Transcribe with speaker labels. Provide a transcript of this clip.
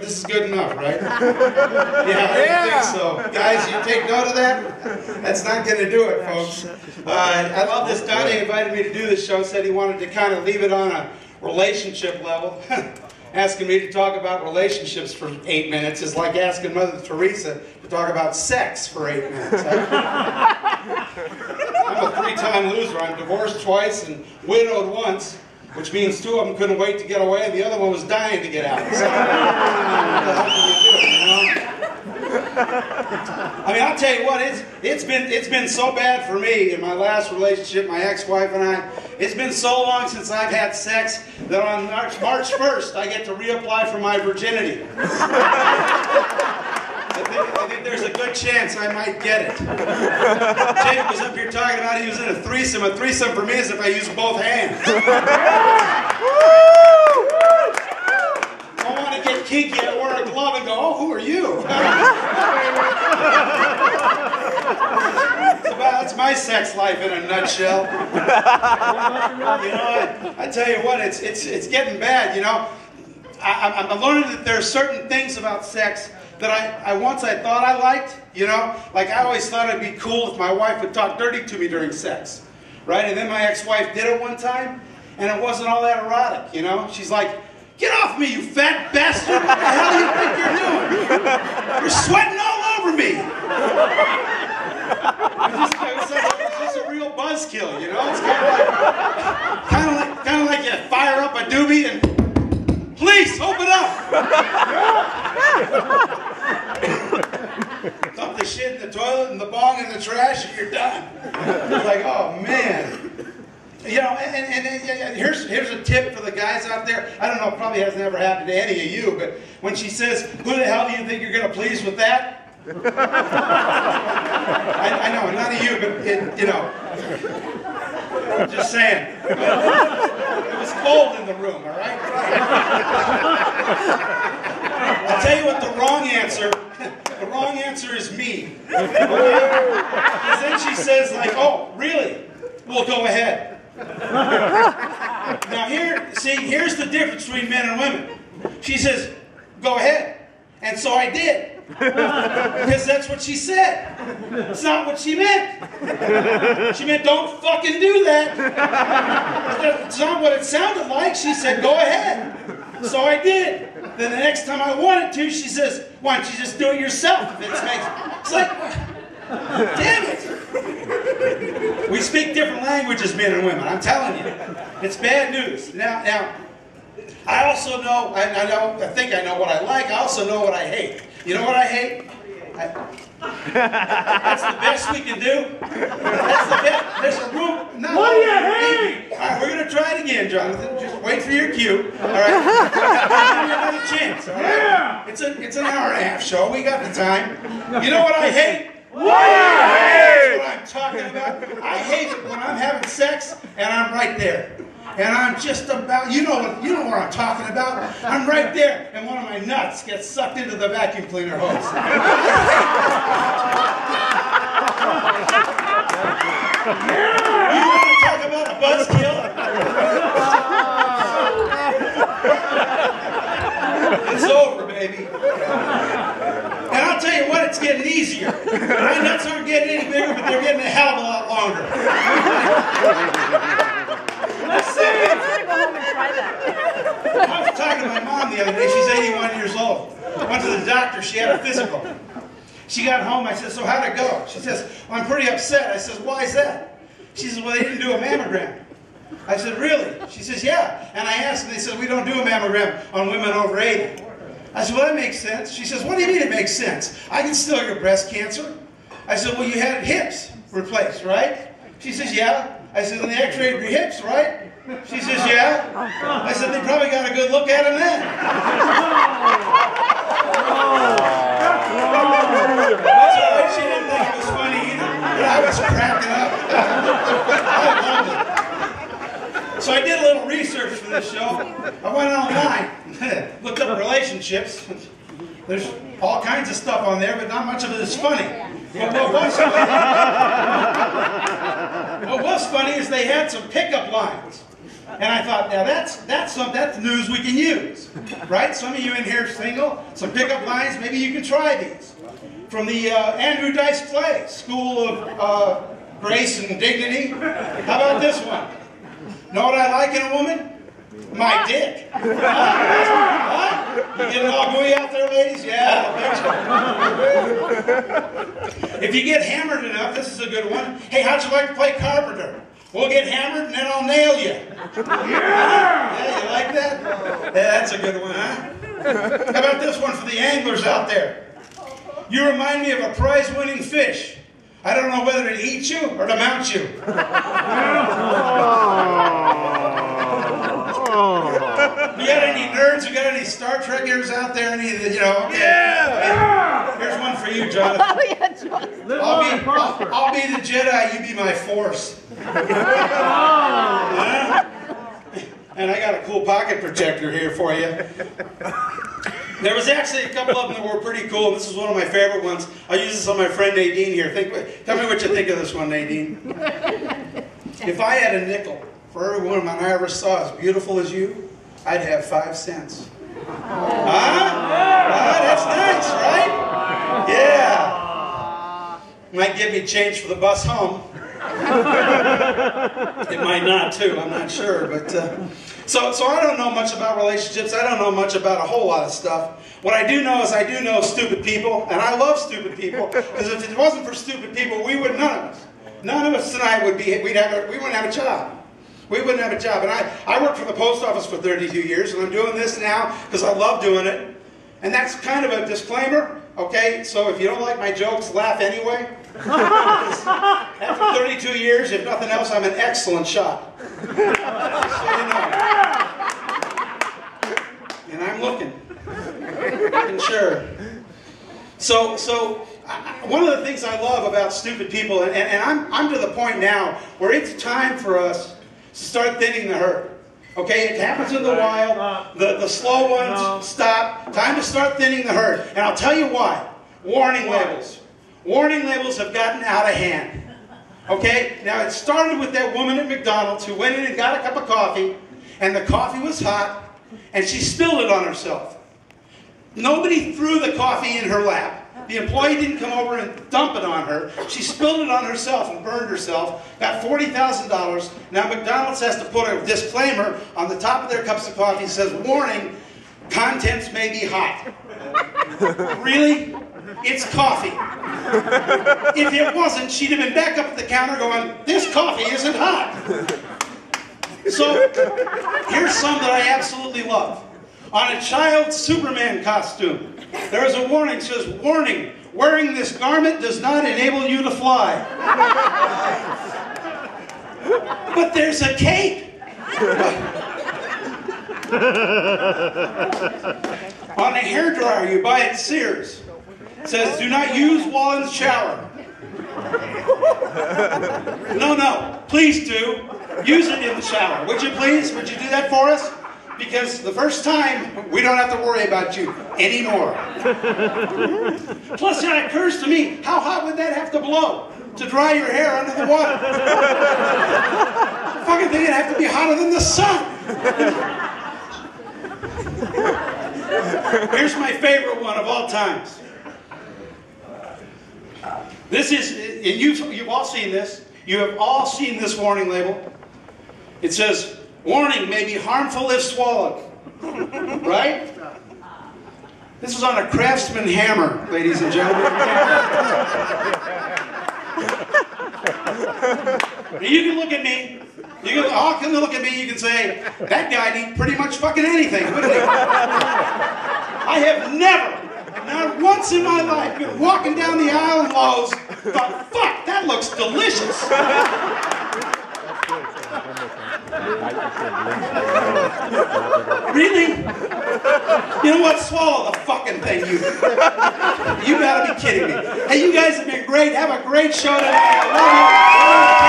Speaker 1: this is good enough, right? Yeah, I think so. Guys, you take note of that? That's not going to do it, folks. I love this. Donnie invited me to do this show, said he wanted to kind of leave it on a relationship level. Asking me to talk about relationships for 8 minutes is like asking Mother Teresa to talk about sex for 8 minutes. I'm a 3-time loser. I'm divorced twice and widowed once, which means 2 of them couldn't wait to get away, and the other one was dying to get out. So, what the hell can you do, you know? I mean, I'll tell you what, it's been so bad for me in my last relationship, my ex-wife and I. It's been so long since I've had sex that on March 1st I get to reapply for my virginity. I think there's a good chance I might get it. Jake was up here talking about he was in a threesome. A threesome for me is if I use both hands. I want to get kinky, I wear a glove and go, oh, who are you? That's my sex life in a nutshell. You know, I tell you what, it's getting bad, you know. I'm learning that there are certain things about sex that I once thought I liked, you know. Like I always thought it'd be cool if my wife would talk dirty to me during sex, right? And then my ex-wife did it one time, and it wasn't all that erotic, you know. She's like, get off me, you fat bastard! What the hell do you think you're doing? You're sweating all over me! It's just a real buzzkill, you know? It's kind of like you fire up a doobie and police, open up! Dump the shit in the toilet and the bong in the trash and you're done. It's like, oh man. You know, and here's a tip for the guys out there. I don't know, it probably hasn't ever happened to any of you, but when she says, who the hell do you think you're going to please with that? I know, none of you, but, you know, just saying. It was cold in the room, all right? I'll tell you what the wrong answer is me. Because then she says, like, oh, really? Well, go ahead. Now here's the difference between men and women. She says, go ahead. And so I did. Because that's what she said. It's not what she meant. She meant, don't fucking do that. It's not what it sounded like. She said, go ahead. So I did. Then the next time I wanted to, she says, why don't you just do it yourself? It's like, damn it. We speak different languages, men and women. I'm telling you. It's bad news. Now, I also know, I think I know what I like. I also know what I hate. You know what I hate? That's the best we can do. That's the best. There's a room. No, what do you hate? All right, we're going to try it again, Jonathan. Just wait for your cue. All right? Give me another chance. All right? Yeah. It's an hour-and-a-half show. We got the time. You know what I hate? What do you hate? That's what I'm talking about. I hate it when I'm having sex and I'm right there. And I'm just about, you know what I'm talking about. I'm right there, and one of my nuts gets sucked into the vacuum cleaner hose. You want to talk about a buzzkill? It's over, baby. And I'll tell you what, it's getting easier. My nuts aren't getting any bigger, but they're getting a hell of a lot longer. I was talking to my mom the other day. She's 81 years old. Went to the doctor. She had a physical. She got home. I said, so how'd it go? She says, well, I'm pretty upset. I says, why is that? She says, well, they didn't do a mammogram. I said, really? She says, yeah. And I asked, and they said, we don't do a mammogram on women over 80. I said, well, that makes sense. She says, what do you mean it makes sense? I can still get breast cancer. I said, well, you had hips replaced, right? She says, yeah. I said, and they x-rayed your hips, right? She says, yeah. I said, they probably got a good look at him then. That's all right. She didn't think it was funny either. But I was cracking up. I loved it. So I did a little research for this show. I went online, looked up relationships. There's all kinds of stuff on there, but not much of it is funny. But what was funny is they had some pickup lines. And I thought, now that's news we can use, right? Some of you in here single, some pickup lines, maybe you can try these. From the Andrew Dice Clay School of Grace and Dignity. How about this one? Know what I like in a woman? My dick. You getting all gooey out there, ladies? Yeah, I bet you. If you get hammered enough, this is a good one. Hey, how'd you like to play carpenter? We'll get hammered and then I'll nail you. Yeah, you like that? Yeah, that's a good one, huh? How about this one for the anglers out there? You remind me of a prize-winning fish. I don't know whether to eat you or to mount you. You got any nerds? You got any Star Trekkers out there? Any, you know? Okay. Yeah. Here's one for you, Jonathan.
Speaker 2: Oh yeah, Jonathan.
Speaker 1: I'll be the Jedi. You be my Force. And I got a cool pocket protector here for you. There was actually a couple of them that were pretty cool. This is one of my favorite ones. I'll use this on my friend Nadine here. Tell me what you think of this one, Nadine. If I had a nickel for every woman I ever saw as beautiful as you, I'd have 5 cents. Huh? That's nice, right? Yeah. Might give me change for the bus home. It might not too, I'm not sure. But so I don't know much about relationships. I don't know much about a whole lot of stuff. What I do know is I do know stupid people, and I love stupid people, because if it wasn't for stupid people, none of us tonight we wouldn't have a job. We wouldn't have a job. And I worked for the post office for 32 years, and I'm doing this now because I love doing it. And that's kind of a disclaimer, okay? So if you don't like my jokes, laugh anyway. After 32 years, if nothing else, I'm an excellent shot. So you know. And I'm looking. Sure. So one of the things I love about stupid people, and I'm to the point now where it's time for us to start thinning the herd. Okay, it happens in the wild. The slow ones stop. Time to start thinning the herd. And I'll tell you why. Warning labels. Warning labels have gotten out of hand. Okay, now it started with that woman at McDonald's who went in and got a cup of coffee, and the coffee was hot, and she spilled it on herself. Nobody threw the coffee in her lap. The employee didn't come over and dump it on her. She spilled it on herself and burned herself, got $40,000. Now McDonald's has to put a disclaimer on the top of their cups of coffee that says, warning, contents may be hot. Really? It's coffee. If it wasn't, she'd have been back up at the counter going, this coffee isn't hot. So, here's some that I absolutely love. On a child's Superman costume, there is a warning that says, warning, wearing this garment does not enable you to fly. But there's a cape. On a hairdryer you buy at Sears, it says, do not use while in the shower. No, please do. Use it in the shower. Would you please? Would you do that for us? Because the first time, we don't have to worry about you anymore. Plus, it occurs to me, how hot would that have to blow to dry your hair under the water? The fucking thing would have to be hotter than the sun. Here's my favorite one of all times. This is, and you've all seen this. You have all seen this warning label. It says, warning may be harmful if swallowed. Right? This was on a Craftsman hammer, ladies and gentlemen. You can look at me. All can look at me. You can say, that guy'd eat pretty much fucking anything, wouldn't he? I have never, not once in my life, been walking down the aisle in Lowe's, thought, fuck, that looks delicious. Really? You know what? Swallow the fucking thing, you. You gotta be kidding me. Hey, you guys have been great. Have a great show tonight. I love you.